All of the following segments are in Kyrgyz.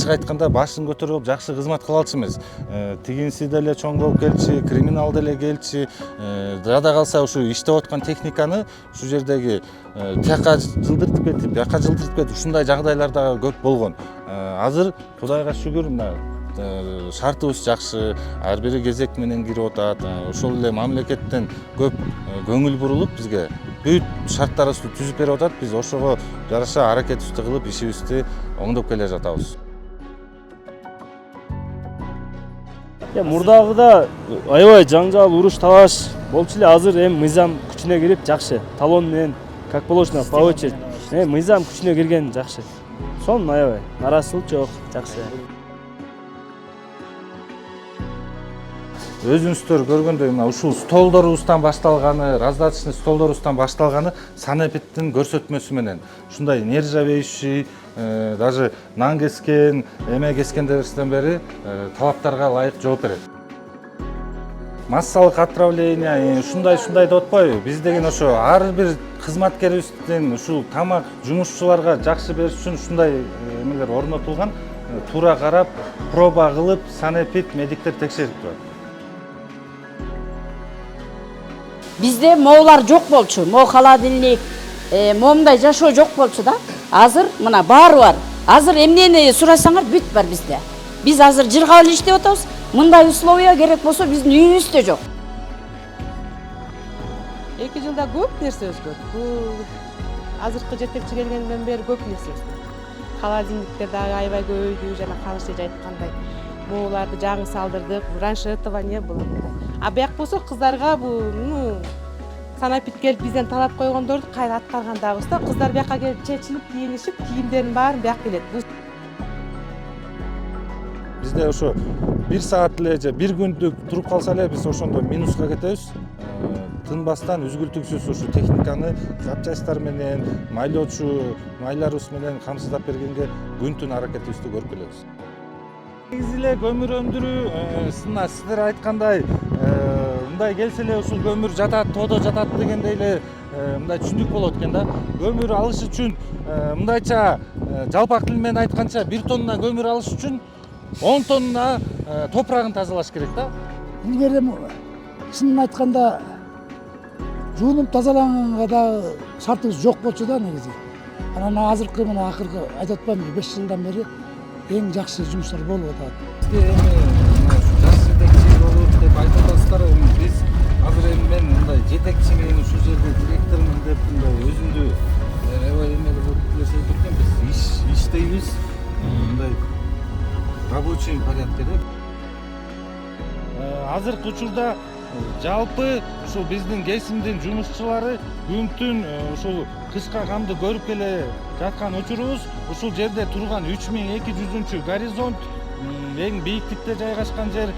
ачык айтканда башын көтөрүп жакшы кызмат кыла алчу эмес. Тигинси деле чоң болуп келчи, криминал деле келчи. Жада калса ушу иштеп аткан техниканы ушу жердеги тияка жылдыртып кетип, бияка жылдыртып кетип, ушундай жагдайлар да көп болгон. Азыр Кудайга шүгүр, мына шартыбыз жакшы, ар бири кезек менен кирип атат. Ошол эле мамлекеттен көп көңүл бурулуп бизге бүт шарттарыбызды түзүп берип атат. Биз ошого жараша аракетибизди кылып, ишибизди оңдоп келе жатабыз. Мурдагыда аябай жаңжал, уруш, талаш болчу эле. Азыр эми мыйзам күчүнө кирип жакшы. Талон менен как положено по очередь. Мыйзам күчүнө кирген жакшы. Сонун аябай. Нараазычылык жок, жакшы. Өзүңүздөр көргөндөй, мына ушул столдорубуздан башталганы, раздаточный столдорубуздан башталганы санэпидтин көрсөтмөсү менен ушундай нержавеющий, даже нан кескен, эме кескендерибизден бери талаптарга ылайык жооп берет. Массалык отравление, ушундай деп атпайбы? Биз деген ошо ар бир кызматкерибиздин ушул тамак жумушчуларга жакшы бериш үчүн ушундай эмелер орнотулган. Туура карап, проба кылып, санэпид медиктер текшерип турат. Бизде моолар жок болчу, мо холодильник, момундай жашоо жок болчу да. Азыр мына баары бар. Азыр эмнени сурасаңар бүт бар бизде. Биз азыр жыргап эле иштеп атабыз. Мындай условия керек болсо биздин үйүбүздө жок. 2 жылда көп нерсе өзгөрдү. Азыркы жетекчи келгенден бери көп нерсе өзгөрдү. Холодильниктер дагы аябай көбөйдү, жана Калыш эже айткандай. Мооларды жаңы салдырдык. Раньше этого не было. А бияк болсо кыздарга бул санэпид келип бизден талап койгондорду кайра аткаргандагыбыз да. Кыздар бияка келип чечилип, кийинишип, кийимдерин баарын бияк келет. Бизде ошо 1 саат эле же 1 күндүк туруп калса эле биз ошондо минуска кетебиз. Тынбастан үзгүлтүксүз ушу техниканы запчастьтар менен, майлоочу майларыбыз менен камсыздап бергенге күн-түн аракетибизди көрүп келебиз. Негизи эле көмүр өндүрүү, сиздер айткандай, мындай келсе эле ушул көмүр жатат, тоодо жатат дегендей эле мындай түшүндүк болот экен да. Көмүр алыш үчүн мындайча жалпак тил менен айтканча 1 тонна көмүр алыш үчүн 10 тонна топурагын тазалаш керек да. Илгери чынын айтканда жуунуп тазалаганга да шартыбыз жок болчу да негизи. Анан азыркы мына акыркы айтып атпаймынбы 5 жылдан бери эң жакшы жумуштар болуп атат. Жаш жетекчи болуп деп айтып атасыздар, биз азыр эми мен мындай жетекчи менен ушул жерде директормун деп мындай өзүмдү аябай эмелеп нерсе экен, биз иштейбиз. Мындай рабочий порядкеде. Азыркы учурда жалпы ушул биздин кесимдин жумушчулары күн-түн ушул кышка камды көрүп келе жаткан учурубуз ушул жерде турган 3200 горизонт, эң бийиктикте жайгашкан жер,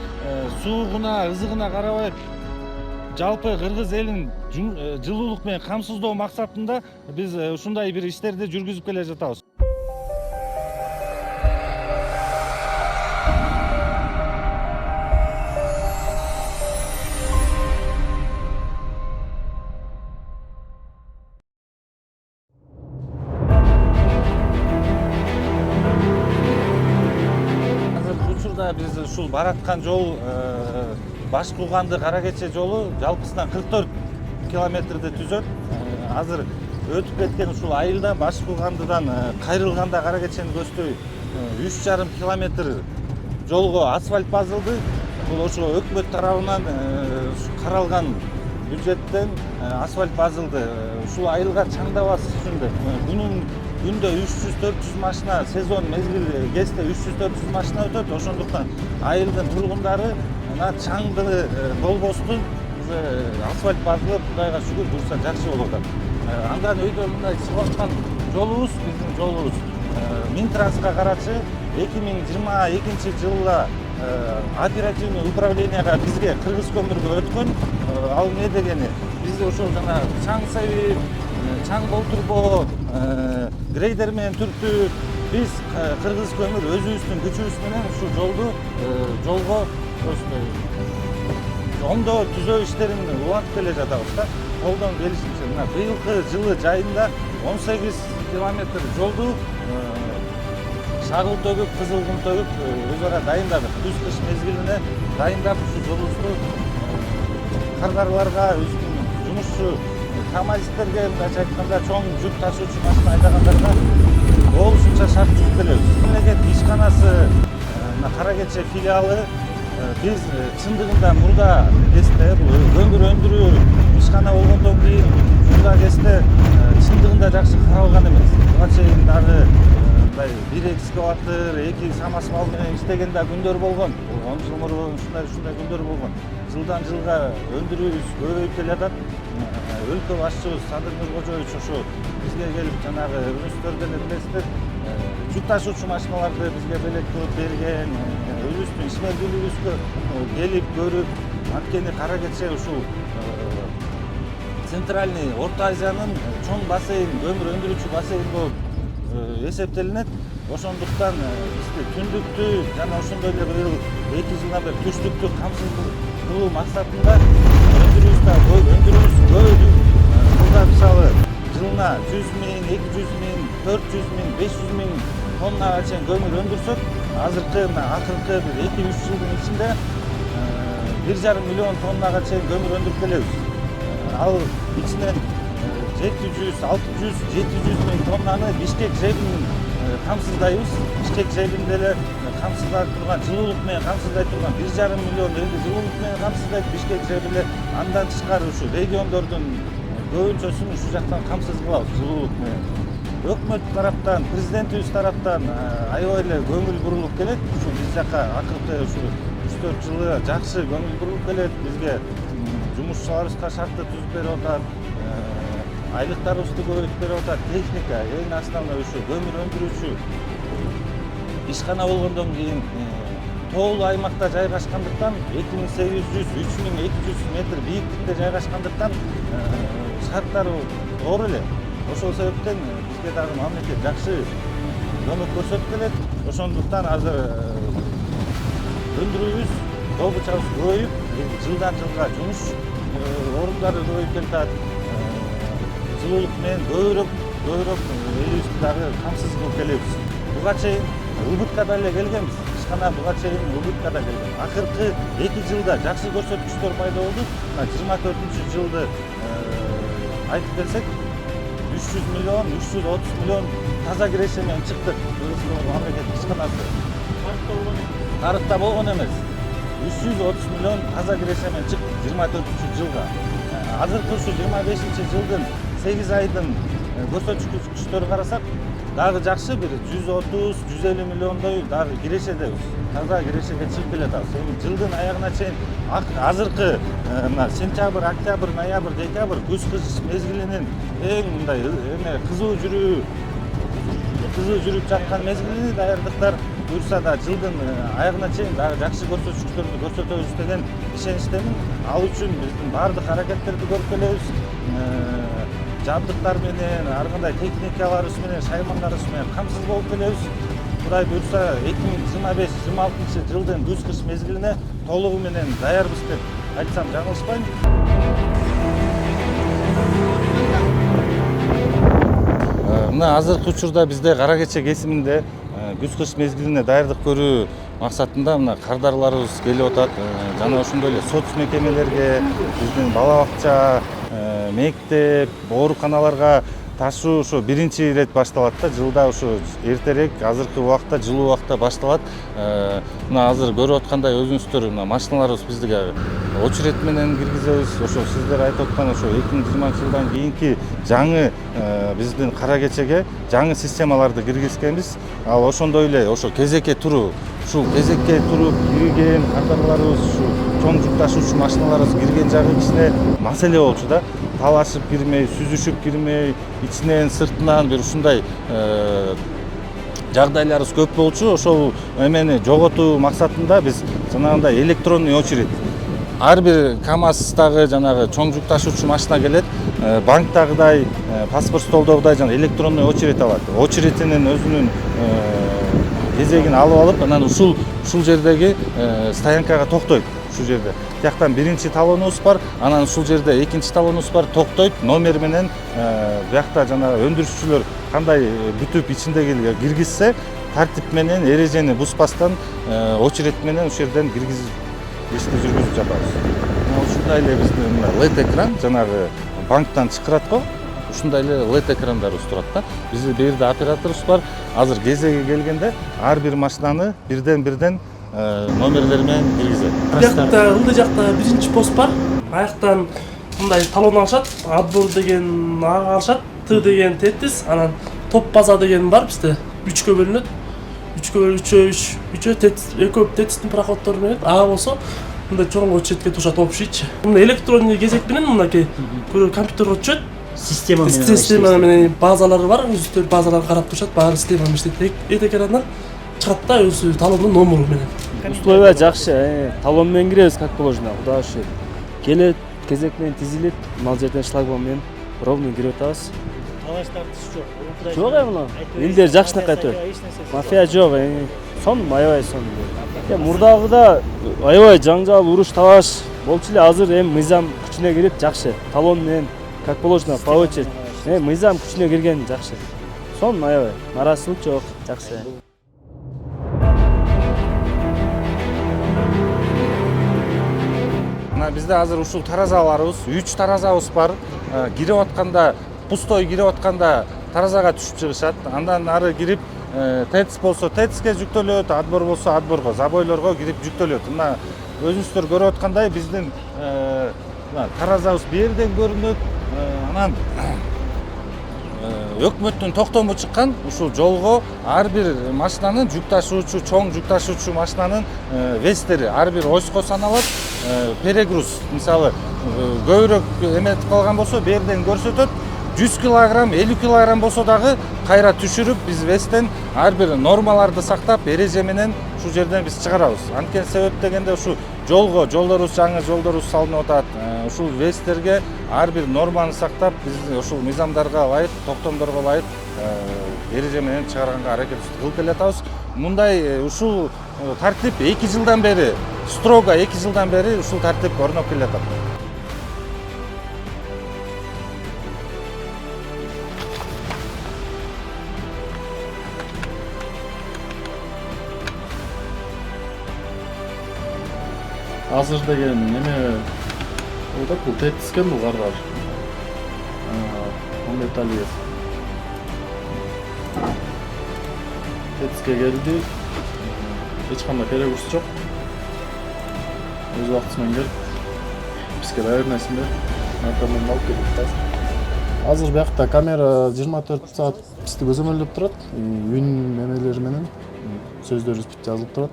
суугуна, ызыгына карабай жалпы кыргыз элин жылуулук менен камсыздоо максатында биз ушундай бир иштерди жүргүзүп келе жатабыз. Биз ушул бараткан жол Баш Кууганды Кара Кече жолу жалпысынан 44 километрди түзөт. Азыр өтүп кеткен ушул айылда Баш Куугандыдан кайрылганда Кара Кечени көздөй 3,5 километр жолго асфальт базылды. Бул ошо өкмөт тарабынан каралган бюджеттен асфальт базылды. Ушул айылга чаңдабас үчүн деп күндө 300-400 машина, сезон мезгил кезде 300-400 машина өтөт. Ошондуктан айылдын тургундары чаңды болбостун асфальт базылып, Кудайга шүгүр, бурса жакшы болуп атат. Андан өйдө мындай чыгып аткан жолубуз, биздин жолубуз Минтрансга карачы 2022 жылда оперативный управленияга бизге Кыргыз көмүргө өткөн. Ал эмне дегени? Бизде ошол жана чаң себип, чаң болтурбоо, грейдер менен түртүү, биз Кыргыз көмүр өзүбүздүн күчүбүз менен ушул жолго оңдоо түзөө иштерин улантып келе жатабыз да. Колдон келишинче мына быйылкы жылы жайында 18 километр жолду шагыл төгүп, кызыл кум төгүп өз ара дайындадык. Күз кыш мезгилине дайындап ушу жолубузду кардарыларга, өзүнүн жумушчу камазисттерге, мындайча айтканда чоң жүк ташуучу машина айдагандарга болушунча шарт түзүп келебиз. Мамлекет ишканасы Кара Кече филиалы биз чындыгында мурда кезде бул көмүр өндүрүү ишкана болгондон кийин мурда кезде чындыгында жакшы каралган эмес. Буга чейин дагы мындай 1 экскаватор, 2 самосвал менен иштеген да күндөр болгон. 10 жыл мурун ушундай күндөр болгон. Жылдан жылга өндүрүүбүз көбөйүп келатат. Өлкө башчыбыз Садыр Нуркожоевич ошо бизге келип жанагы өбүстөрдөн билесиздер, жүк ташуучу машиналарды бизге белек кылып берген, өзүбүздүн ишмердүүлүгүбүзгө келип көрүп, анткени Кара Кече ушул Центральный Орто Азиянын чоң бассейн, көмүр өндүрүүчү бассейн болуп эсептелинет. Ошондуктан бизди түндүктү жана ошондой эле быйыл 2 жылдан бери түштүктү камсыз кылуу максатында өндүрүүбүз көбөйдү. Мурда мисалы жылына 100 миң, 200 миң, 400 миң, 500 миң тоннага чейин көмүр өндүрсөк, азыркы акыркы 2-3 жылдын ичинде 1,5 миллион тоннага чейин көмүр өндүрүп келебиз. Ал ичинен 700-600-700 миң тоннаны Бишкек жебин камсыздайбыз. Бишкек жебин деле камсыздай турган, жылуулук менен камсыздай турган 1,5 миллион элди жылуулук менен камсыздайт Бишкек жебин. Андан тышкары ушу региондордун көбүнчөсүн ушу жактан камсыз кылабыз жылуулук менен. Өкмөт тараптан, президентибиз тараптан аябай эле көңүл бурулуп келет. Ушу биз жака акыркы ушу 3-4 жылы жакшы көңүл бурулуп келет. Бизге жумушчуларыбызга шартты түзүп берип атат. Айлыктарыбызды көбөйтүп берип атат. Техника, эң основной ушу көмүр өндүрүүчү ишкана болгондон кийин тоолуу аймакта жайгашкандыктан 2800-3200 метр бийиктикте жайгашкандыктан шарттары оор эле. Ошол себептен бизге дагы мамлекет жакшы көмөк көрсөтүп келет. Ошондуктан азыр өндүрүүбүз, добучабыз көбөйүп, жылдан жылга жумуш орундары көбөйүп келатат. Жылуулук менен көбүрөөк элибизди дагы камсыз кылып келебиз. Буга чейин убыткада эле келгенбиз. Ишкана буга чейин убыткада келген. Акыркы 2 жылда жакшы көрсөткүчтөр пайда болду. 24-жылды айтып келсек, 300 миллион, 330 миллион таза киреше менен чыктык. Мамлекет ишканасы. Тарыхта болгон эмес. 330 миллион таза киреше менен чыктык 24-жылга. Азыркы ушу 25-жылдын 8 айдын көрсөткүчтөрү карасак, дагы жакшы бир 130-150 миллиондой дагы кирешедебиз. Таза кирешеге чыгып келатабыз. Эми жылдын аягына чейин азыркы мына сентябрь, октябрь, ноябрь, декабрь күз-кыш мезгилинин эң мындай кызуу жүрүп жаткан мезгили даярдыктар буюрса да жылдын аягына чейин дагы жакшы көрсөткүчтөрдү көрсөтөбүз деген ишеничтемин. Ал үчүн биздин баардык аракеттерди көрүп келебиз. Жабдыктар менен, ар кандай техникаларыбыз менен, шаймандарыбыз менен камсыз болуп келебиз. Кудай буйрса 2025-26 жылдын күз-кыш мезгилине толугу менен даярбыз деп айтсам жаңылышпайм. Мына азыркы учурда бизде Кара Кече кесиминде күз-кыш мезгилине даярдык көрүү максатында мына кардарларыбыз келип атат. Жана ошондой эле соц мекемелерге, биздин бала бакча, мектеп, ооруканаларга ташуу ошо биринчи ирет башталат да. Жылда ошо эртерээк, азыркы убакта, жылуу убакта башталат. Мына азыр көрүп аткандай өзүңүздөр мына машиналарыбыз бизге очеред менен киргизебиз. Ошо сиздер айтып аткан ошо 2020-жылдан кийинки жаңы биздин Кара Кечеге жаңы системаларды киргизгенбиз. Ал ошондой эле ошо кезекке туруп кирген кардарларыбыз, ушу чоң жүк ташуучу машиналарыбыз кирген жагы кичине маселе болчу да. Талашып кирмей, сүзүшүп кирмей, ичинен сыртынан бир ушундай жагдайларыбыз көп болчу. Ошол эмени жоготуу максатында биз жанагындай электронный очередь. Ар бир КАМАЗдагы жанагы чоң жүк ташуучу машина келет, банктагыдай, паспорт столдогудай жана электронный очередь алат. Очерединин өзүнүн кезегин алып анан ушул жердеги стоянкага токтойт. ушул жерде. Тияктан биринчи талонубуз бар, анан ушул жерде экинчи талонубуз бар, токтойт, номер менен биякта жана өндүрүшчүлөр кандай бүтүп ичиндеги киргизсе, тартип менен эрежени бузбастан очередь менен ушул жерден киргизип ишти жүргүзүп жатабыз. Ушундай эле биздин LED экран жанагы банктан чакырат го. Ушундай эле LED экрандарыбыз турат да. Биздин бул жерде операторубуз бар. Азыр кезеги келгенде ар бир машинаны бирден номерлери менен киргизет. Биякта ылдый жакта биринчи пост бар. Аяктан мындай талон алышат. Отбор деген ага алышат. Т деген тетис, анан топ база деген бар бизде. 3кө бөлүнөт. 3 тетис, экөө тетистин проходдору менен ага болсо мындай чоң очередке турушат общийчи. Мына электронный кезек менен мынакей компьютерге түшөт. Система менен базалары бар, өзүнүн базаларын карап турушат, баары система менен иштейт. Экрандан чыгат да өзү талондун номеру менен. Условия жакшы, талон менен киребиз, как положено, кудайга шүгүр. Келет, кезек менен тизилип, мал жерден шлагбаум менен ровно кирип атабыз. Талаш тартыш жок. Жок мына. Элдер жакшынакай өтөт. Мафия жок, сон аябай сон. Мурдагыда аябай жаңжал, уруш, талаш болчу эле, азыр эми мыйзам күчүнө кирип жакшы. Талон менен как положено, по очередь. Мыйзам күчүнө кирген жакшы. Сон аябай, нараазычылык жок, жакшы. Бизде азыр ушул таразаларыбыз 3 таразабыз бар. Кирип атканда, пустой кирип атканда таразага түшүп чыгышат. Андан ары кирип ТЭЦ болсо ТЭЦке жүктөлөт, отбор болсо отборго, забойлорго кирип жүктөлөт. Мына өзүңүздөр көрүп аткандай биздин таразабыз бу жерден көрүнөт. Анан өкмөттүн токтому чыккан ушул жолго ар бир машинанын жүк ташуучу, чоң жүк ташуучу машинанын вестери ар бир осько саналат. Перегруз, мисалы, көбүрөөк эметип калган болсо бу жерден көрсөтөт. 100 килограмм, 50 килограмм болсо дагы кайра түшүрүп, биз весттен ар бир нормаларды сактап, эреже менен ушул жерден биз чыгарабыз. Анткени себеп дегенде ушу жолдорубуз, жаңы жолдорубуз салынып атат. Ушул весттерге ар бир норманы сактап, биз ушул мыйзамдарга ылайык, токтомдорго ылайык эреже менен чыгарганга аракет кылып келатабыз. Мындай ушул тартип 2 жылдан бери, строго 2 жылдан бери ушул тартип орноп келатат. Азыр деген неме ойдап бул тетискен бул кардар. Мамбет Алиев. Тетиске келди. Эч кандай перегруз жок. Өз убактысы менен келип бизге доверениясын берип, наркоман алып келип. Азыр биякта камера 24 саат бизди көзөмөлдөп турат. Үн немелери менен сөздөрүбүз бүт жазылып турат.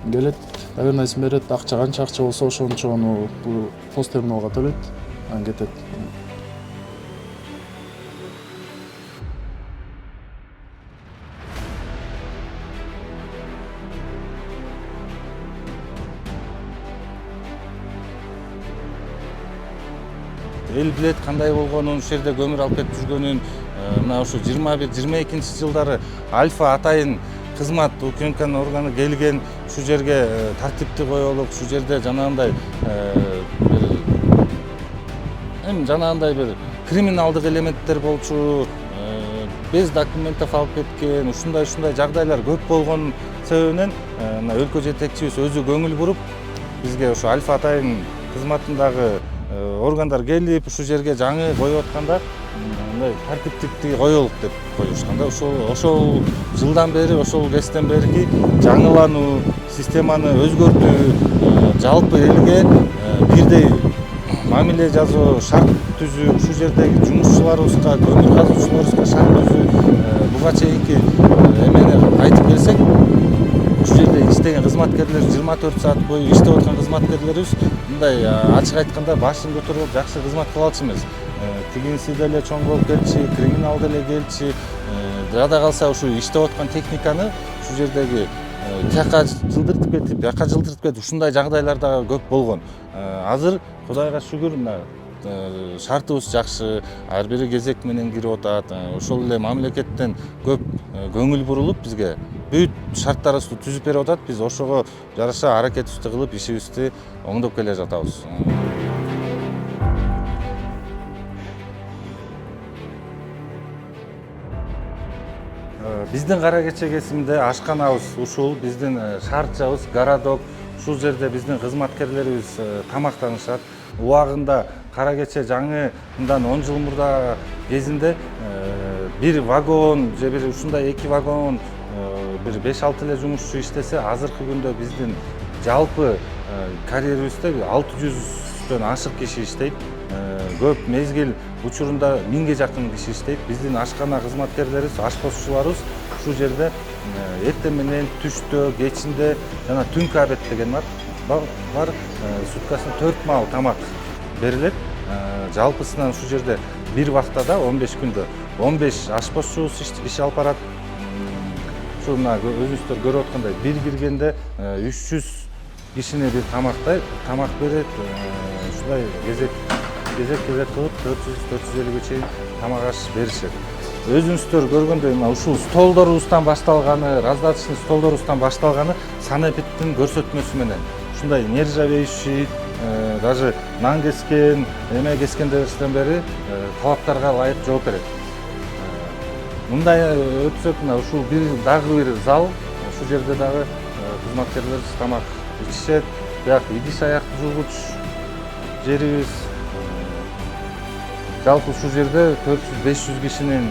Келет, доверениясын берет, акча канча акча болсо ошончону бул пост терминалга төлөйт, анан кетет. Эл билет кандай болгонун, ушул жерде көмүр алып кетип жүргөнүн, мына ушу 21-22 жылдары Альфа атайын кызмат УКМКнын органы келген, ушул жерге тартипти коелуп, ушул жерде жанагындай бир криминалдык элементтер болчу, без документов алып кеткен, ушундай жагдайлар көп болгон себебинен мына өлкө жетекчибиз өзү көңүл буруп, бизге ушу Альфа атайын кызматындагы органдар келип, ушул жерге жаңы коюп атканда мындай тартиптикти коелук деп коюшкан да. Ошол жылдан бери, ошол кезден берки жаңылануу, системаны өзгөртүү, жалпы элге бирдей мамиле жасоо, шарт түзүү, ушул жердеги жумушчуларыбызга, көмүр казуучуларыбызга шарт түзүү, буга чейинки эмени айтып келсек, ушул жерде иштеген кызматкерлер 24 саат бою иштеп аткан кызматкерлерибиз мындай ачык айтканда башын көтөрүп жакшы кызмат кылалчу эмес. Тигинси деле чоң болуп келчи, криминал деле келчи, жада калса ушу иштеп аткан техниканы ушул жердеги тияка жылдыртып кетип, бияка жылдыртып кетип, ушундай жагдайлар да көп болгон. Азыр Кудайга шүгүр, мына шартыбыз жакшы, ар бири кезек менен кирип атат. Ошол эле мамлекеттен көп көңүл бурулуп бизге бүт шарттарыбызды түзүп берип атат. Биз ошого жараша аракетибизди кылып, ишибизди оңдоп келе жатабыз. Биздин Кара Кече кесиминде ашканабыз ушул, биздин шаарчабыз, городок. Ушул жерде биздин кызматкерлерибиз тамактанышат. Убагында Кара Кече жаңы мындан 10 жыл мурда кезинде бир вагон же бир ушундай 2 вагон бир 5-6 эле жумушчу иштесе, азыркы күндө биздин жалпы карьерибизде 600дөн ашык киши иштейт. Көп мезгил учурунда 1000ге жакын киши иштейт. Биздин ашкана кызматкерлерибиз, ашпозчуларыбыз ушул жерде эртең менен, түштө, кечинде жана түнкү обед деген бар. Суткасына 4 маал тамак берилет. Жалпысынан ушул жерде бир вахтада 15 күндө 15 ашпозчубуз иш алып барат. Ушул мына өзүңүздөр көрүп аткандай бир киргенде 300 кишини бир тамак берет. Ушулай кезек кылып 400-450ге чейин тамак аш беришет. Өзүңүздөр көргөндөй мына ушул столдорубуздан башталганы, раздаточный столдорубуздан башталганы санэпидтин көрсөтмөсү менен ушундай нержавеющий, даже нан кескен, эме кескендерибизден бери талаптарга ылайык жооп берет. Мындай өтсөк, мына ушул дагы бир зал, ушул жерде дагы кызматкерлерибиз тамак ичишет. Бияк идиш аякты жуугуч жерибиз. Жалпы ушул жерде 400-500 кишинин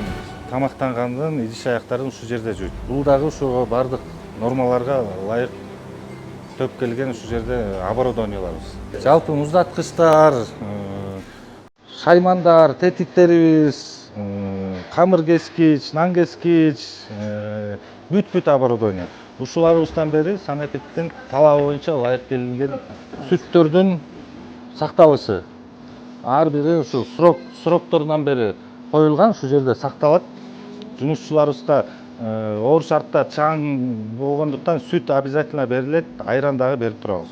тамактанганын, идиш аяктарын ушул жерде жуйт. Бул дагы ушуга бардык нормаларга ылайык төп келген ушул жерде оборудованияларыбыз. Жалпы муздаткычтар, шаймандар, тетиктерибиз, камыр кескич, нан кескич, бүт оборудование. Ушуларыбыздан бери санэпидтин талабы боюнча ылайык келген сүттөрдүн сакталышы. Ар бири ушул срокторунан бери коюлган, ушул жерде сакталат. Жумушчуларыбызга оор шартта чаң болгондуктан сүт обязательно берилет, айран дагы берип турабыз.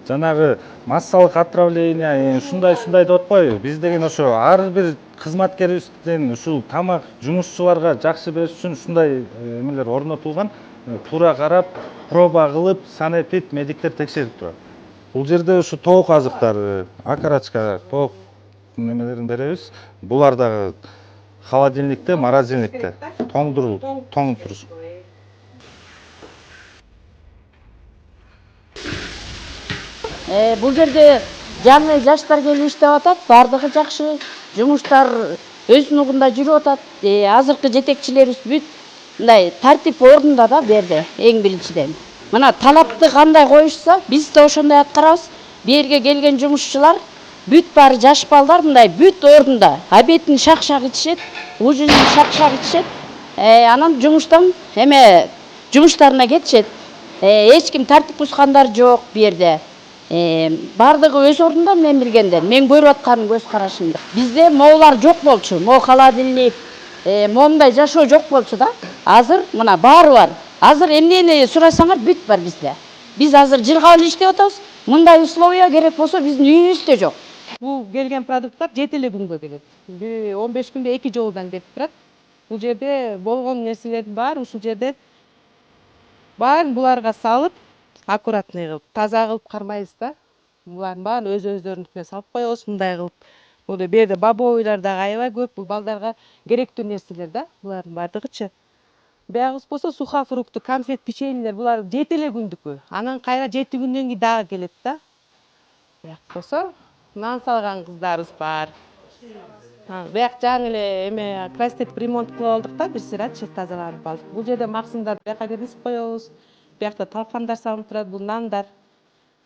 Жанагы массалык отравление, ушундай деп атпайбы? Биз деген ошо ар бир кызматкерибиздин ушул тамак жумушчуларга жакшы бериш үчүн ушундай эмелер орнотулган. Туура карап, проба кылып, санэпид медиктер текшерип турат. Бул жерде ушу тоок азыктар, окорочка, тоок немелерин беребиз. Булар дагы холодильникте, морозильникте тоңдуруп туруш. Бул жерде жаңы жаштар келип иштеп атат, бардыгы жакшы. Жумуштар өз нугунда жүрүп атат. Азыркы жетекчилерибиз бүт мындай тартип ордунда да берди, эң биринчиден. Мына талапты кандай коюшса, биз да ошондой аткарабыз. Берге келген жумушчулар бүт баары жаш балдар мындай бүт ордунда. Обедин шак-шак ичишет, ужинин шак-шак ичишет. Анан жумуштан жумуштарына кетишет. Эч ким тартип бузгандар жок бу жерде. Бардыгы өз ордунда мен билгенден, мен көрүп атканым көз карашымда. Бизде моолар жок болчу, моо холодильник, моундай жашоо жок болчу да. Азыр мына баары бар. Азыр эмнени сурасаңар бүт бар бизде. Биз азыр жылга эле иштеп атабыз. Мындай условия керек болсо биздин үйүбүздө жок. Бул келген продукттар 7 эле күнгө келет. 15 күндө 2 жолудан келип турат. Бул жерде болгон нерселердин баары ушул жерде баарын буларга салып, аккуратный кылып, таза кылып кармайбыз да. Булардын баарын өздөрүнүкүнө салып коебуз, мындай кылып. Бул жерде бобойлар дагы аябай көп, бул балдарга керектүү нерселер да, булардын бардыгычы. Биягыбыз болсо сухофрукты, конфет, печеньелер, булар 7 эле күндүкү. Анан кайра 7 күндөн кийин дагы келет да. Бияк болсо нан салган кыздарыбыз бар. Бияк жаңы эле крастет ремонт кылып алдык да, бир сыйра тазаланып алдык. Бул жерде максымдарды бияка киргизип коебуз. Биякта талкандар салынып турат, бул нандар.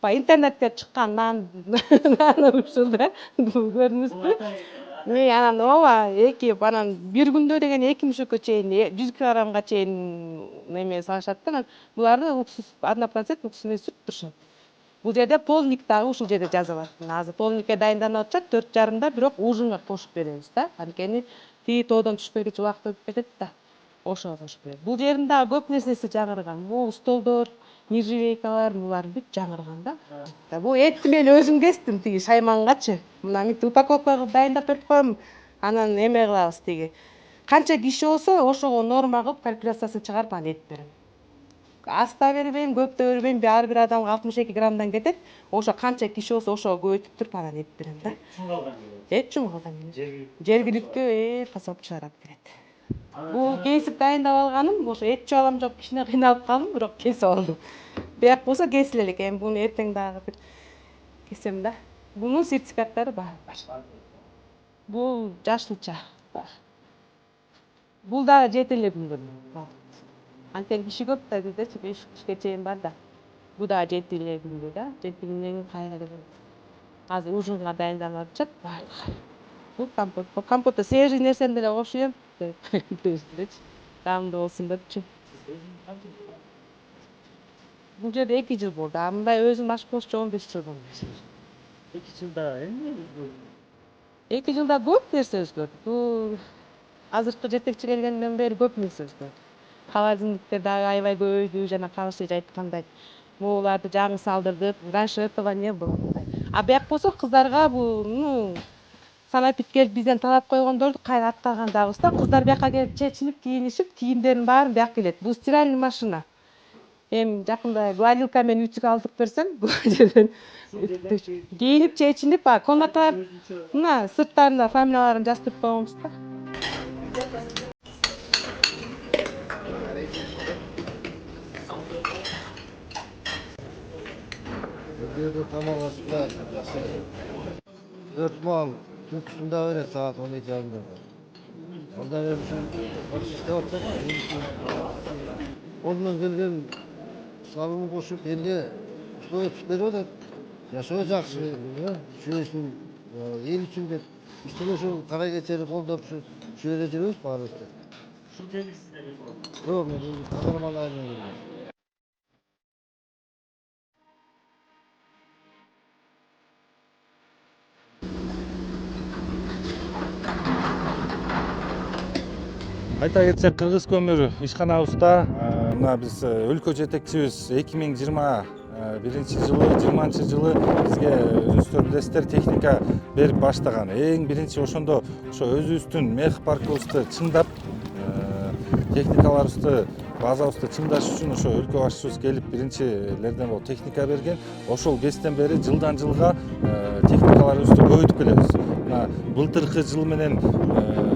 Интернетке чыккан нан ушул да, көрдүңүзбү? Анан ооба, анан бир күндө деген 2 мешокко чейин, 100 килограммга чейин салышат да. Анан буларды уксус 1% уксусный сүт турушат. Бул жерде полник дагы ушул жерде жазылат. Азыр полникке дайынданып атышат, 4,5да, бирок ужинга кошуп беребиз да. Анткени тиги тоодон түшпөгүчө убакыт өтүп кетет да. Ошого кошуп беребиз. Бул жердин дагы көп нерсеси жаңырган. Бул столдор, нержавейкалар, булар бүт жаңырган да. Бул этти мен өзүм кестим тиги шаймангачы. Мына мынтип упаковка кылып дайындап берип коем. Анан эме кылабыз тиги. Канча киши болсо, ошого норма кылып калькуляциясын чыгарып анан эт берем. аз да бербейм, көп да бербейм. Ар бир адамга 62 граммдан кетет. Ошо канча киши болсо ошого көбөйтүп туруп анан эп берем да. Чүң калган менен. Жергиликтүү касап чыгарат берет. Бул кесип дайындап алганым, ошо эт жеп алам деп кичине кыйналып калдым, бирок кесип алдым. Бияк болсо кесиле элек, эми буну эртең дагы бир кесем да. Бунун сертификаттары бар. Бул жашылча. Бул дагы 7 эле күнгө. Анткени киши көп да бизде 5 кишиге чейин бар да. Бул дагы 7 эле күнгө да. 7 күндөн кийин кайра азыр ужинга дайындалып атышат. Бул компот. Компотто свежий нерсени деле кошуп ем. Таамдуу болсун депчи. Бул жерде 2 жыл болду. А мындай өзүм башкача 15 жыл болду. 2 жылда эмне? 2 жылда көп нерсе өзгөрдү. Бул азыркы жетекчи келгенден бери көп нерсе өзгөрдү. Холодильниктер дагы аябай көбөйдү, жана Калыш эже айткандай. Мооларды жаңы салдырдык. Раньше этого не было. А бияк болсо кыздарга бул, санапит келип бизден талап койгондорду кайра аткаргандагыбыз да. Кыздар бияка келип чечинип, кийинишип, кийимдерин баарын бияк келет. Бул стиральный машина. Эми жакында гладилка менен үтүк алдырып берсең, бул жерден кийинип, чечинип, комнаталар мына сырттарында фамилияларын жаздырып койгонбуз да. Mal Türküsü'nde öyle saat 12 aldı. Ondan önce işte ortak. Ondan gelgen sabımı koşup eline su öpüşleri da yaşayacaksın. Şu için el için de üstüne şu kara geçeri kolda şu edeceğiz bari işte. Şu temizliğe bir Yok kameramanlarla geliyor. Айта кетсек, Кыргыз көмүр ишканабызда мына биз өлкө жетекчибиз 2021 жылы, 20 жылы бизге өзүңүздөр билесиздер техника берип баштаган. Эң биринчи ошондо ошо өзүбүздүн мех паркыбызды чыңдап, техникаларыбызды, базабызды чыңдаш үчүн ошо өлкө башчыбыз келип биринчилерден болуп техника берген. Ошол кезден бери жылдан жылга техникаларыбызды көбөйтүп келебиз. Мына былтыркы жыл менен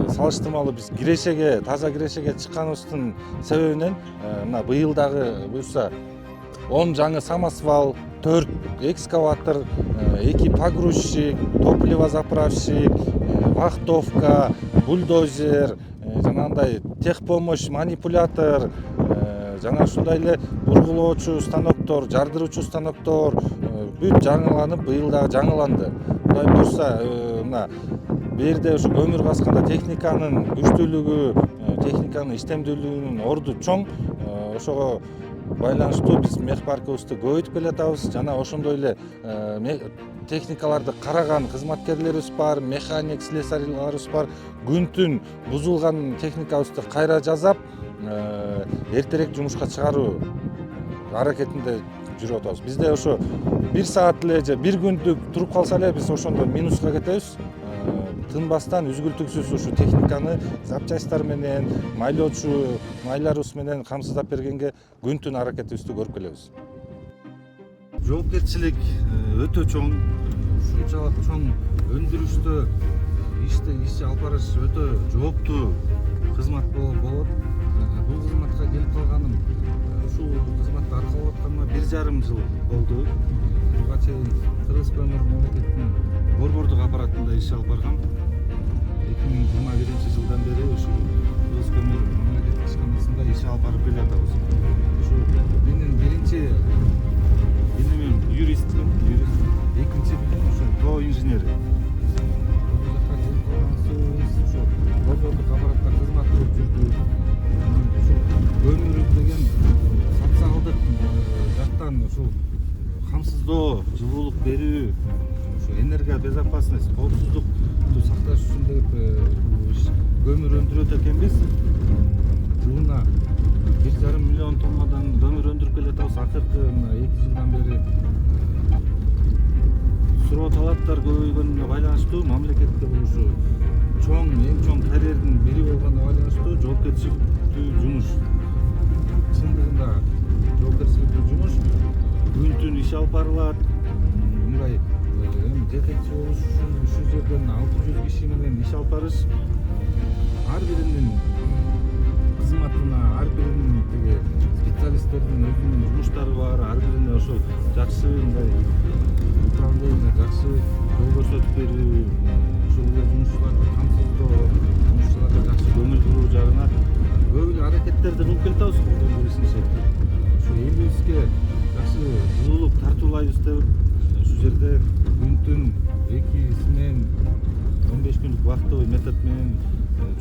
салыштырмалуу биз кирешеге, таза кирешеге чыкканыбыздын себебинен мына быйыл дагы буюрса 10 жаңы самосвал, 4 экскаватор, 2 погрузчик, топливозаправщик, вахтовка, бульдозер, жанагындай техпомощь, манипулятор, жана ушундай эле ургулоочу станоктор, жардыруучу станоктор бүт жаңыланып, быйыл дагы жаңыланды. Кудай буюрса, мына берде ушу көмүр казганда техниканын күчтүүлүгү, техниканын иштемдүүлүгүнүн орду чоң. Ошого байланыштуу биз мех паркыбызды көбөйтүп келатабыз. Жана ошондой эле техникаларды караган кызматкерлерибиз бар, механик, слесарьларыбыз бар. Күн-түн бузулган техникабызды кайра жасап, эртерээк жумушка чыгаруу аракетинде жүрүп атабыз. Бизде ошо 1 саат эле же 1 күндүк туруп калса эле биз ошондо минуска кетебиз. Тынбастан үзгүлтүксүз ушу техниканы запчасттар менен, майлоочу майларыбыз менен камсыздап бергенге күн-түн аракетибизди көрүп келебиз. Жоопкерчилик өтө чоң, ушунчалык чоң өндүрүштө иш алып барыш өтө жооптуу кызмат болот. Бул кызматка келип калганым, ушул кызматты аркалап атканыма 1,5 жыл болду. Буга чейин Кыргыз көмүр мамлекеттин борбордук аппаратында иш алып баргам. 2021 жылдан бери ушу Кыргыз көмүр мамлекеттик ишканасында иш алып барып келатабыз. Ушу менин биринчи билимим юристмин, экинчи билимим ушу тоо инженери. Бул жакка келип калганыбыз ушу борбордук аппаратта кызмат кылып жүрдүк. Ушул көмүр деген социалдык жактан ушул камсыздоо, жылуулук берүү, энергия безопасность, коопсуздукту сакташ үчүн деп көмүр өндүрөт экенбиз. Жылына 1,5 миллион тоннадан көмүр өндүрүп келатабыз. Акыркы 2 жылдан бери суроо талаптар көбөйгөнүнө байланыштуу мамлекетте ушу чоң, эң чоң карьердин бири болгонуна байланыштуу жоопкерчиликтүү жумуш. Чындыгында иш алып барылат. Мындай эми жетекчи болуш үчүн ушул жерден 600 киши менен иш алып барыш ар биринин кызматына, ар биринин тиги специалисттердин өзүнүн жумуштары бар, ар бирине ошол жакшы мындай управление, жакшы жол көрсөтүп берүү, ушул жумушчуларды камсыздоо, жумушчуларга жакшы көңүл буруу жагына көп эле аракеттерди кылып келатабыз колдон беришинче. Ушу элибизге жакшы жылуулук тартуулайбыз деп ушул жерде күндүн 2 смен 15 күндүк убактылуу метод менен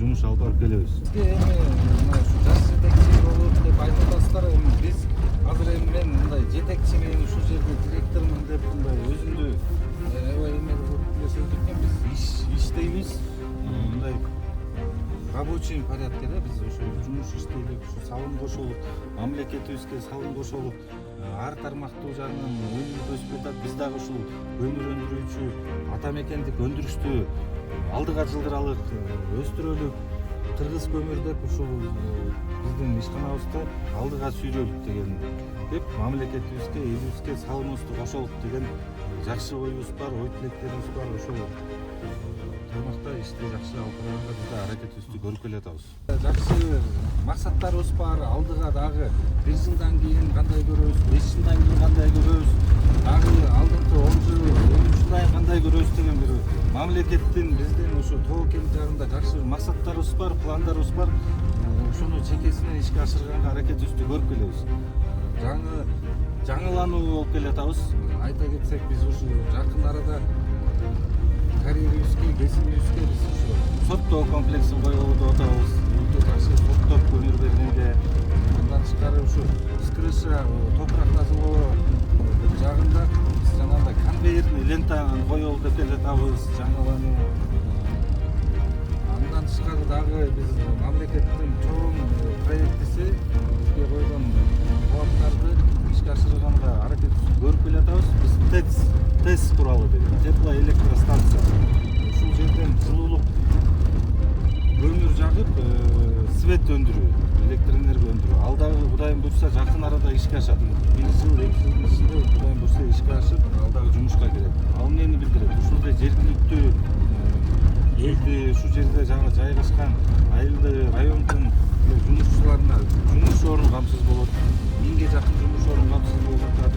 жумуш алып барып келебиз. Бизге эми мына ушу жаш жетекчи болуп деп айтып атасыздар, эми биз азыр эми мен мындай жетекчи менен ушул жерде директормун деп мындай өзүмдү аябай эме кылып сөздөк экен. Биз иштейбиз. Мындай рабочий порядкеде биз ошо жумуш иштейлик, ушу салым кошолук, мамлекетибизге салым кошолук. Ар тармактуу жагынан өнүгүп өсүп жатат. Биз дагы ушул көмүр өндүрүүчү ата мекендик өндүрүштү алдыга жылдыралык, өстүрөлүк. Кыргыз көмүр деп ушул биздин ишканабызды алдыга сүйрөлүк деген деп мамлекетибизге, элибизге салымыбызды кошолук деген жакшы оюбуз бар, ой тилектерибиз бар. Ошол тармакта ишти жакшы алып барганга биз да аракетибизди көрүп келатабыз. Жакшы максаттарыбыз бар. Алдыга дагы 1 жылдан кийин кандай көрөбүз, 5 жылдан кийин кандай көрөбүз, дагы алдыңкы 10 жыл, 13 жылдан кийин кандай көрөбүз деген бир мамлекеттин биздин ушу тоо кен жагында жакшы максаттарыбыз бар, пландарыбыз бар. Ошону чекесинен ишке ашырганга аракетибизди көрүп келебиз. Жаңылануу болуп келатабыз. Айта кетсек, биз ушу жакын арада карьерибизге, кесибибизге биз ушу соттоо комплексин коелу деп атабыз. Өтө жакшы соттоп көмүр бергенге, андан тышкары ушу скрыша, топурак тазалоо жагында биз жанагындай конвейерный лентаны коелу деп келатабыз. Жаңылануу. Андан тышкары дагы биз мамлекеттин чоң проектиси бизге койгон талаптарды ишке ашырганга аракетибизди көрүп келатабыз. Биз ТЭЦ куралы деген теплоэлектростанция. Ушул жерден жылуулук көмүр жагып, свет өндүрүү, электр энергия өндүрүү. Ал дагы Кудайым буйрса жакын арада ишке ашат. 1 жыл, 2 жылдын ичинде Кудайым буйрса ишке ашып, ал дагы жумушка кирет. Ал эмнени билдирет? Ушундай жергиликтүү элди, ушул жерде жайгашкан айылды райондун жумушчуларына жумуш орну камсыз болот. 1000ге жакын жумуш орну камсыз болуп атат.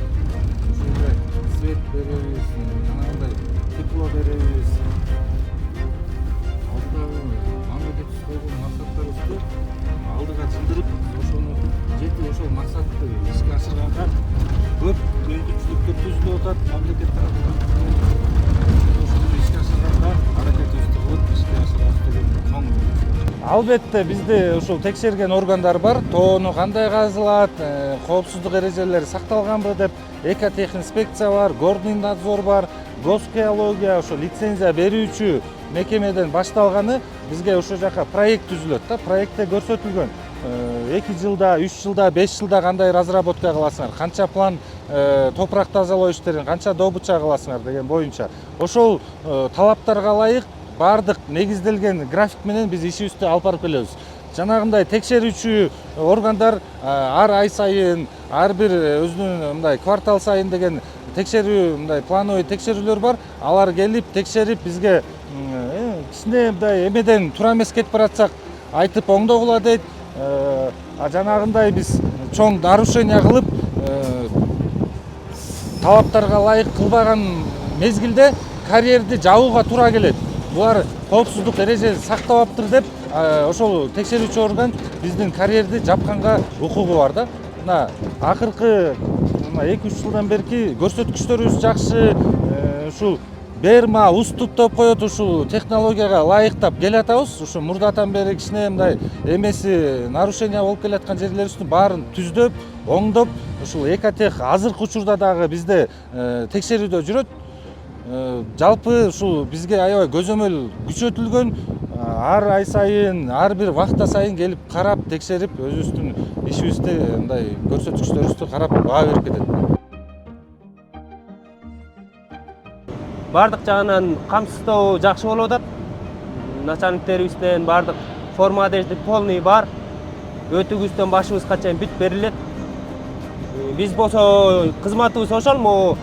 Ушундай свет беребиз, жанагындай тепло беребиз. Алдагы мамлекетибиз койгон максаттарыбызды алдыга жылдырып, ошону жетип ошол максатты ишке ашырганга көп мүмкүнчүлүктөр түзүлүп атат мамлекет тарапынан. Ошону ишке ашырганга аракетибизди кылып ишке ашырабыз деген чоң үмүтүбүз бар. Албетте бизде ушул текшерген органдар бар. Тоону кандай казылат, коопсуздук эрежелери сакталганбы деп экотехинспекция бар, горный надзор бар, госгеология, ошо лицензия берүүчү мекемеден башталганы бизге ошол жака проект түзүлөт да. Проектте көрсөтүлгөн 2 жылда, 3 жылда, 5 жылда кандай разработка кыласыңар, канча план топурак тазалоо иштерин, канча добыча кыласыңар деген боюнча. Ошол талаптарга ылайык бардык негизделген график менен биз ишибизди алып барып келебиз. Жанагындай текшерүүчү органдар ар ай сайын, ар бир өзүнүн мындай квартал сайын деген текшерүү, мындай плановый текшерүүлөр бар. Алар келип, текшерип бизге кичине мындай эмеден туура эмес кетип баратсак айтып оңдогула дейт. Жанагындай биз чоң нарушение кылып, талаптарга ылайык кылбаган мезгилде карьерди жабууга туура келет. Булар коопсуздук эрежесин сактабаптыр деп, ошол текшерүүчү орган биздин карьерди жапканга укугу бар да. Мына акыркы 2-3 жылдан берки көрсөткүчтөрүбүз жакшы, ушул берма, уступ деп коет, ушул технологияга ылайыктап келатабыз. Ушу мурдатан бери кичине мындай эмеси нарушение болуп келаткан жерлерибиздин баарын түздөп, оңдоп, ушул экотех азыркы учурда дагы бизде текшерүүдө жүрөт. Жалпы ушул бизге аябай көзөмөл күчөтүлгөн, ар ай сайын, ар бир вакта сайын келип карап, текшерип, өзүбүздүн ишибизди, мындай көрсөткүчтөрүбүздү карап баа берип кетет. Бардык жагынан камсыздоо жакшы болуп атат. Начальниктерибизден бардык форма одежда полный бар. Өтүгүздөн башыбызга чейин бүт берилет. Биз болсо кызматыбыз ошол, могу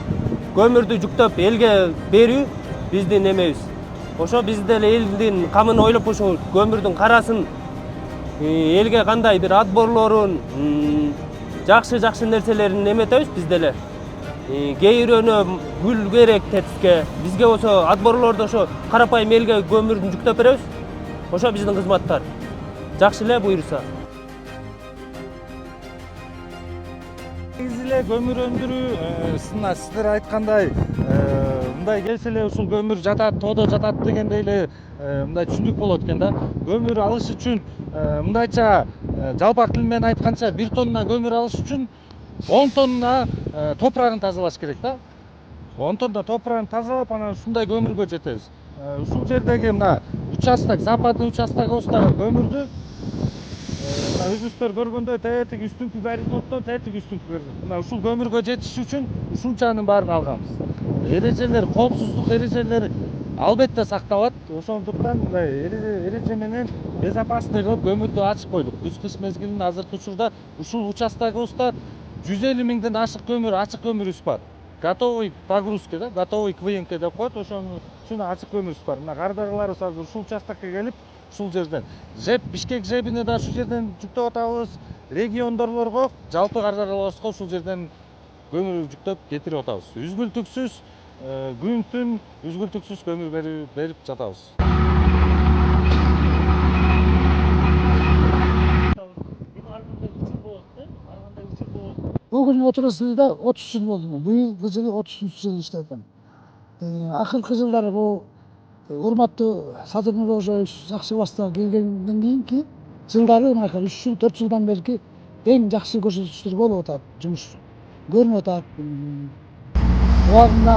көмүрдү жүктөп элге берүү биздин эмебиз. Ошо биз деле элдин камын ойлоп ошо көмүрдүн карасын элге кандай бир отборлорун, жакшы нерселерин эметебиз биз деле. Кээ бирөөнө гүл керек тетиске. Бизге болсо отборлордо ошо карапайым элге көмүрдү жүктөп беребиз. Ошо биздин кызматтар. Жакшы эле буйруса. Негизи эле көмүр өндүрүү сиздер айткандай мындай келсе эле ушул көмүр жатат, тоодо жатат дегендей эле мындай түшүндүк болот экен да. Көмүр алыш үчүн мындайча жалпак тил менен айтканча 1 тонна көмүр алыш үчүн 10 тонна топурагын тазалаш керек да. 10 тонна топурагын тазалап анан ушундай көмүргө жетебиз. Ушул жердеги мына участок, западный участогубуздагы көмүрдү өзүңүздөр көргөндөй тетиги үстүңкү горизонттон тетиги үстүңкү горизонт. Мына ушул көмүргө жетиш үчүн ушунчанын баарын алганбыз. Эрежелер, коопсуздук эрежелери албетте сакталат. Ошондуктан мындай эреже менен безопасный кылып көмүрдү ачып койдук. Күз-кыш мезгилинде азыркы учурда ушул участогубузда 150 миңден ашык көмүр, ачык көмүрүбүз бар. Готовый погрузка да, готовый КВНК деп коет, ошону ачык көмүрүбүз бар. Мына кардагыларыбыз азыр ушул участокко келип, ушул жерден ЖЭП, Бишкек ЖЭПине да ушул жерден жүктөп атабыз. Региондорлорго, жалпы кардагыларыбызга ушул жерден көмүр жүктөп кетирип атабыз. Үзгүлтүксүз күн-түн үзгүлтүксүз көмүр берип жатабыз. Бул күнү отурусунда 30 жыл болду. Быйыл жылы 30 жыл иштедим. Акыркы жылдары бул урматтуу Садыр Нурожоевич жакшы баштап келгенден кийинки жылдары мына 3 жыл 4 жылдан берки эң жакшы көрсөтүчтөр болуп атат. Жумуш көрүнүп атат. Убагында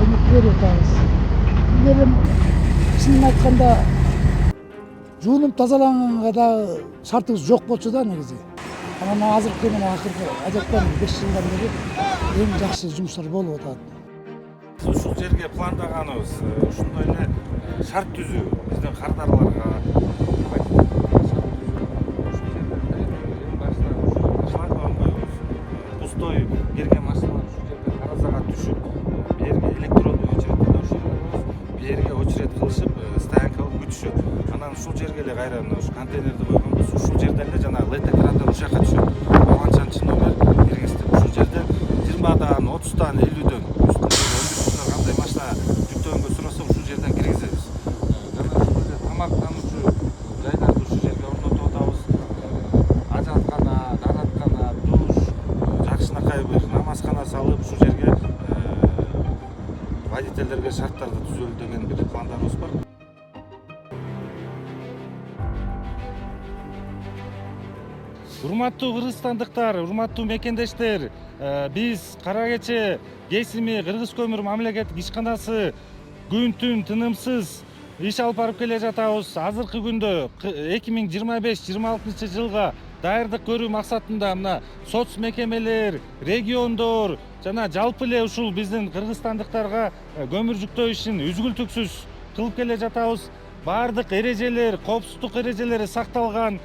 көмөк берип атабыз. Билем, чынын айтканда жуунуп тазаланганга да шартыбыз жок болчу да негизи. Анан азыркы менен акыркы ажаттан 5 жылдан бери эң жакшы жумуштар болуп атат. Ушул жерге пландаганыбыз ушундай эле шарт түзүү биздин кардарларга пустой келген машиналар ушул жерде каразага түшүп, бу жерге электрондуу очередден ошол жерге очередь кылышып, стоянкалык күтүшөт. Анан ушул жерге эле кайра ушу контейнерди койгонбуз. Ушул жерден эле жанагы ЛТК-дан ушул жака түшөт. Баланчанчы номер киргизип, ушул жерден 20дан, 30дан, 50дөн кандай машина жүктөгөнгө сураса ушул жерден киргизебиз. Жана ушул жерде тамактануучу жайларды ушул жерге орнотуп атабыз. Ажаткана, даараткана, душ, жакшынакай бир намазкана салып ушул жерге водительдерге шарттарды түзөлү деген бир пландарыбыз бар. Урматтуу кыргызстандыктар, урматтуу мекендештер, биз Кара Кече кесими Кыргыз көмүр мамлекеттик ишканасы күн-түн тынымсыз иш алып барып келе жатабыз. Азыркы күндө 2025-26 жылга даярдык көрүү максатында мына соц мекемелер, региондор жана жалпы эле ушул биздин кыргызстандыктарга көмүр жүктөө ишин үзгүлтүксүз кылып келе жатабыз. Бардык эрежелер, коопсуздук эрежелери сакталган.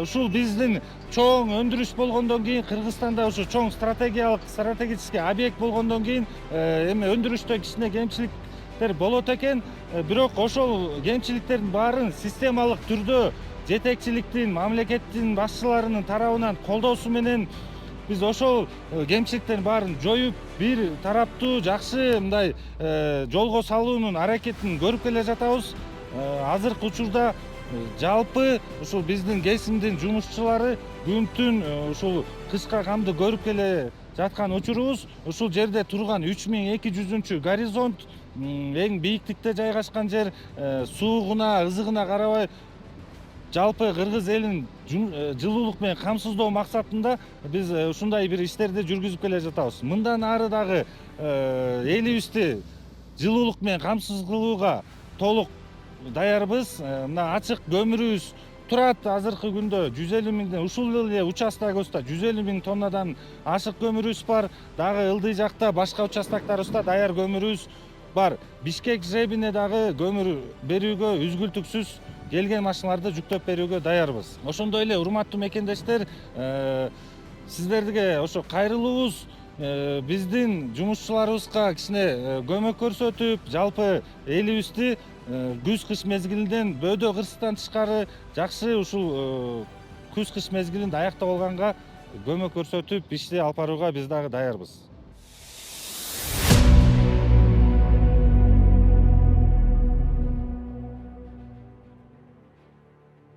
Ушул биздин чоң өндүрүш болгондон кийин Кыргызстанда ушу чоң стратегический объект болгондон кийин эми өндүрүштө кичине кемчиликтер болот экен. Бирок ошол кемчиликтердин баарын системалык түрдө жетекчиликтин, мамлекеттин башчыларынын тарабынан колдоосу менен биз ошол кемчиликтердин баарын жоюп, бир тараптуу жакшы мындай жолго салуунун аракетин көрүп келе жатабыз. Азыркы учурда жалпы ушул биздин кесимдин жумушчулары күн-түн ушул кышка камды көрүп келе жаткан учурубуз. Ушул жерде турган 3200 горизонт эң бийиктикте жайгашкан жер, суугуна, ызыгына карабай жалпы кыргыз элин жылуулук менен камсыздоо максатында биз ушундай бир иштерди жүргүзүп келе жатабыз. Мындан ары дагы элибизди жылуулук менен камсыз кылууга толук даярбыз. Мына ачык көмүрүбүз турат. Азыркы күндө 150 миңден ушул эле участогубузда 150 миң тоннадан ашык көмүрүбүз бар. Дагы ылдый жакта башка участоктарыбызда даяр көмүрүбүз бар. Бишкек ЖЭБине дагы көмүр берүүгө үзгүлтүксүз келген машиналарды жүктөп берүүгө даярбыз. Ошондой эле урматтуу мекендештер, сиздерге ошо кайрылуубуз биздин жумушчуларыбызга кичине көмөк көрсөтүп, жалпы элибизди күз-кыш мезгилинен бөөдө кырсыктан тышкары жакшы ушул күз-кыш мезгилинде аяктап алганга көмөк көрсөтүп ишти алып барууга биз дагы даярбыз.